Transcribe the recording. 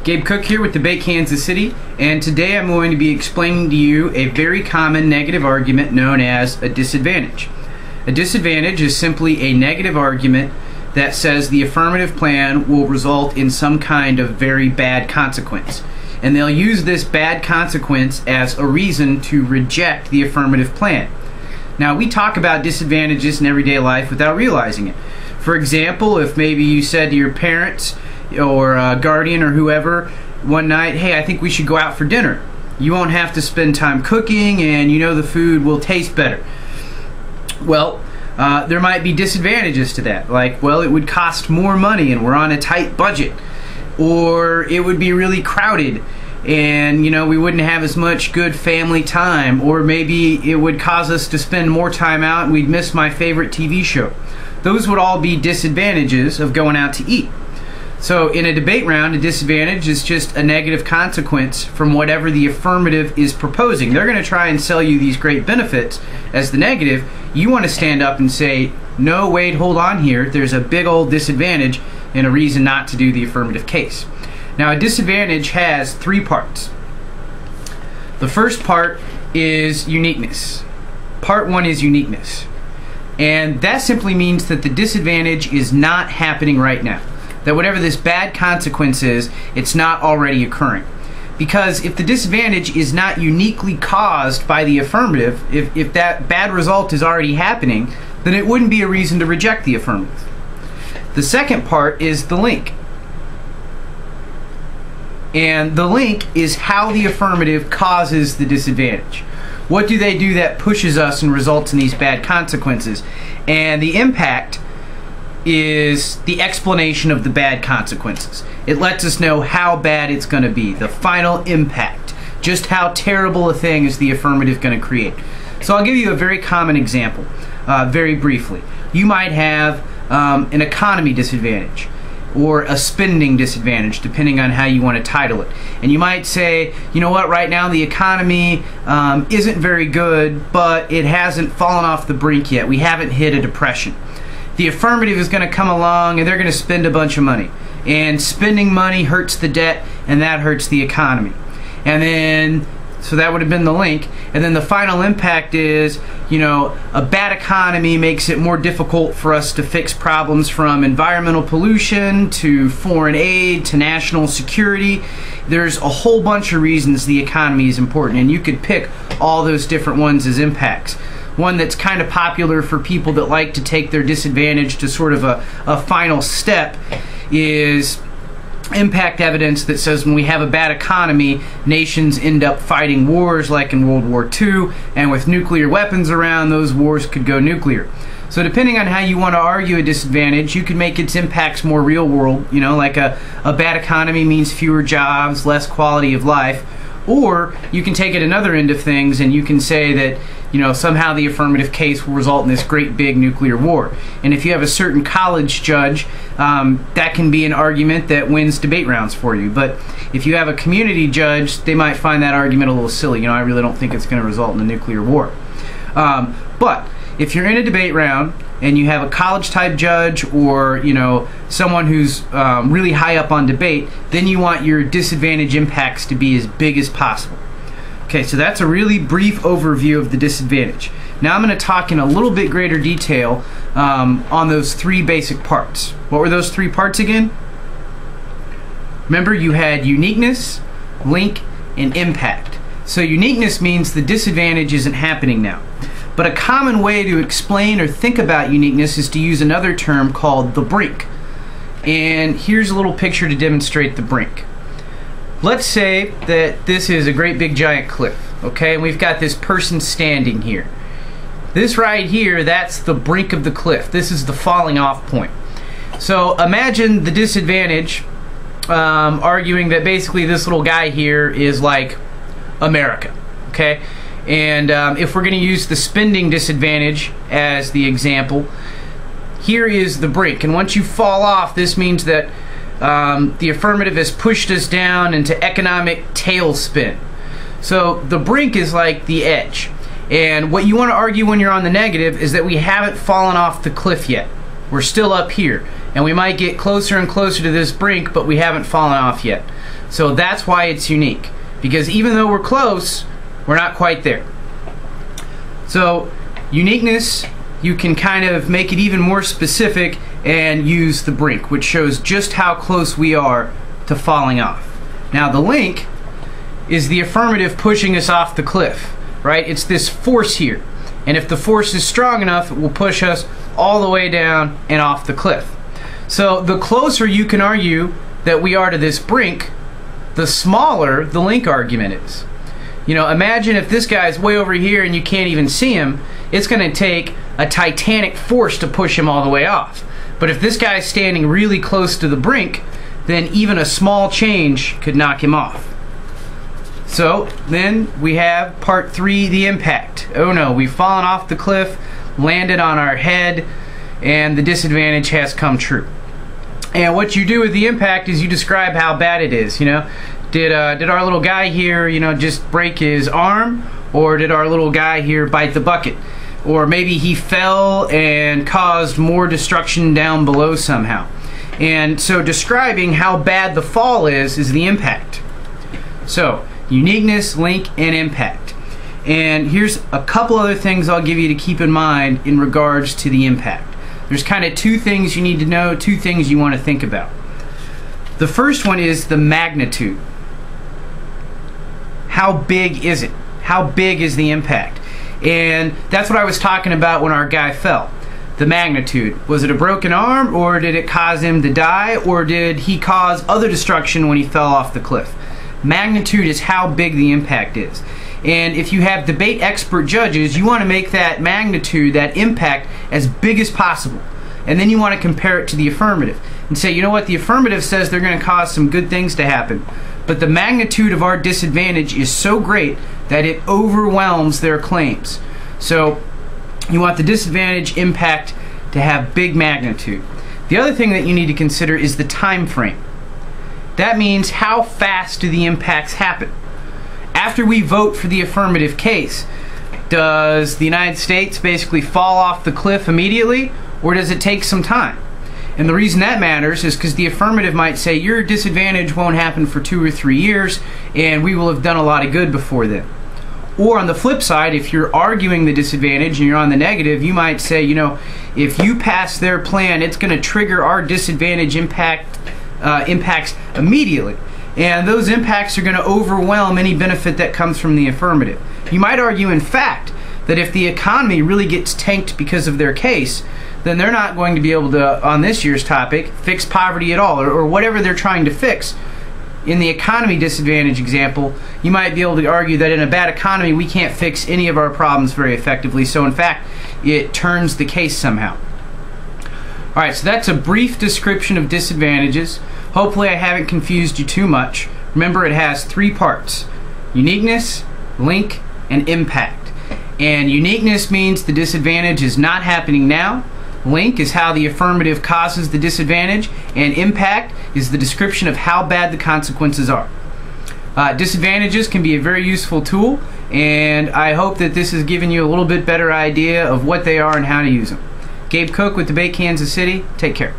Gabe Cook here with Debate Kansas City, and today I'm going to be explaining to you a very common negative argument known as a disadvantage. A disadvantage is simply a negative argument that says the affirmative plan will result in some kind of very bad consequence. And they'll use this bad consequence as a reason to reject the affirmative plan. Now, we talk about disadvantages in everyday life without realizing it. For example, if maybe you said to your parents or a guardian or whoever one night, hey, I think we should go out for dinner. You won't have to spend time cooking, and you know the food will taste better. Well, there might be disadvantages to that. Like, well, it would cost more money and we're on a tight budget. Or it would be really crowded and, you know, we wouldn't have as much good family time. Or maybe it would cause us to spend more time out and we'd miss my favorite TV show. Those would all be disadvantages of going out to eat. So in a debate round, a disadvantage is just a negative consequence from whatever the affirmative is proposing. They're going to try and sell you these great benefits as the negative. You want to stand up and say, no, wait, hold on here. There's a big old disadvantage and a reason not to do the affirmative case. Now, a disadvantage has three parts. The first part is uniqueness. Part one is uniqueness. And that simply means that the disadvantage is not happening right now. That whatever this bad consequence is, it's not already occurring. Because if the disadvantage is not uniquely caused by the affirmative, if that bad result is already happening, then it wouldn't be a reason to reject the affirmative. The second part is the link. And the link is how the affirmative causes the disadvantage. What do they do that pushes us and results in these bad consequences? And the impact is the explanation of the bad consequences. It lets us know how bad it's going to be, the final impact, just how terrible a thing is the affirmative going to create. So I'll give you a very common example, very briefly. You might have an economy disadvantage or a spending disadvantage, depending on how you want to title it. And you might say, you know what, right now the economy isn't very good, but it hasn't fallen off the brink yet. We haven't hit a depression. The affirmative is going to come along and they're going to spend a bunch of money. And spending money hurts the debt, and that hurts the economy. And then, so that would have been the link. And then the final impact is, you know, a bad economy makes it more difficult for us to fix problems from environmental pollution to foreign aid to national security. There's a whole bunch of reasons the economy is important, and you could pick all those different ones as impacts. One that's kind of popular for people that like to take their disadvantage to sort of a final step is impact evidence that says when we have a bad economy, nations end up fighting wars like in World War II, and with nuclear weapons around, those wars could go nuclear. So depending on how you want to argue a disadvantage, you can make its impacts more real world, you know, like a bad economy means fewer jobs, less quality of life. Or you can take it another end of things and you can say that, you know, somehow the affirmative case will result in this great big nuclear war. And if you have a certain college judge, that can be an argument that wins debate rounds for you. But if you have a community judge, they might find that argument a little silly. You know, I really don't think it's going to result in a nuclear war. But if you're in a debate round and you have a college type judge or, you know, someone who's really high up on debate, then you want your disadvantage impacts to be as big as possible. Okay, so that's a really brief overview of the disadvantage. Now I'm going to talk in a little bit greater detail on those three basic parts. What were those three parts again? Remember, you had uniqueness, link, and impact. So uniqueness means the disadvantage isn't happening now. But a common way to explain or think about uniqueness is to use another term called the brink. And here's a little picture to demonstrate the brink. Let's say that this is a great big giant cliff, okay? And we've got this person standing here. This right here, that's the brink of the cliff. This is the falling off point. So imagine the disadvantage arguing that basically this little guy here is like America, okay? And if we're going to use the spending disadvantage as the example, here is the brink. And once you fall off, this means that the affirmative has pushed us down into economic tailspin. So the brink is like the edge. And what you want to argue when you're on the negative is that we haven't fallen off the cliff yet. We're still up here. And we might get closer and closer to this brink, but we haven't fallen off yet. So that's why it's unique, because even though we're close, we're not quite there. So uniqueness, you can kind of make it even more specific and use the brink, which shows just how close we are to falling off. Now the link is the affirmative pushing us off the cliff, right? It's this force here, and if the force is strong enough, it will push us all the way down and off the cliff. So the closer you can argue that we are to this brink, the smaller the link argument is. You know, imagine if this guy's way over here and you can't even see him, it's going to take a titanic force to push him all the way off. But if this guy's standing really close to the brink, then even a small change could knock him off. So then we have part 3, the impact. Oh no, we've fallen off the cliff, landed on our head, and the disadvantage has come true. And what you do with the impact is you describe how bad it is. You know, did our little guy here, you know, just break his arm, or did our little guy here bite the bucket? Or maybe he fell and caused more destruction down below somehow. And so describing how bad the fall is the impact. So uniqueness, link, and impact. And here's a couple other things I'll give you to keep in mind in regards to the impact. There's kind of 2 things you need to know, 2 things you want to think about. The first one is the magnitude. How big is it? How big is the impact? And that's what I was talking about when our guy fell. The magnitude. Was it a broken arm, or did it cause him to die, or did he cause other destruction when he fell off the cliff? Magnitude is how big the impact is. And if you have debate expert judges, you want to make that magnitude, that impact, as big as possible. And then you want to compare it to the affirmative and say, you know what, the affirmative says they're going to cause some good things to happen, but the magnitude of our disadvantage is so great that it overwhelms their claims. So you want the disadvantage impact to have big magnitude. The other thing that you need to consider is the time frame. That means how fast do the impacts happen? After we vote for the affirmative case, does the United States basically fall off the cliff immediately, or does it take some time? And the reason that matters is because the affirmative might say your disadvantage won't happen for 2 or 3 years, and we will have done a lot of good before then. Or on the flip side, if you're arguing the disadvantage and you're on the negative, you might say, you know, if you pass their plan, it's going to trigger our disadvantage impacts immediately. And those impacts are going to overwhelm any benefit that comes from the affirmative. You might argue, in fact, that if the economy really gets tanked because of their case, then they're not going to be able to, on this year's topic, fix poverty at all, or whatever they're trying to fix. In the economy disadvantage example, you might be able to argue that in a bad economy we can't fix any of our problems very effectively, so in fact it turns the case somehow. Alright, so that's a brief description of disadvantages. Hopefully I haven't confused you too much. Remember, it has 3 parts: uniqueness, link, and impact. And uniqueness means the disadvantage is not happening now. Link is how the affirmative causes the disadvantage, and impact is the description of how bad the consequences are. Disadvantages can be a very useful tool, and I hope that this has given you a little bit better idea of what they are and how to use them. Gabe Cook with Debate Kansas City. Take care.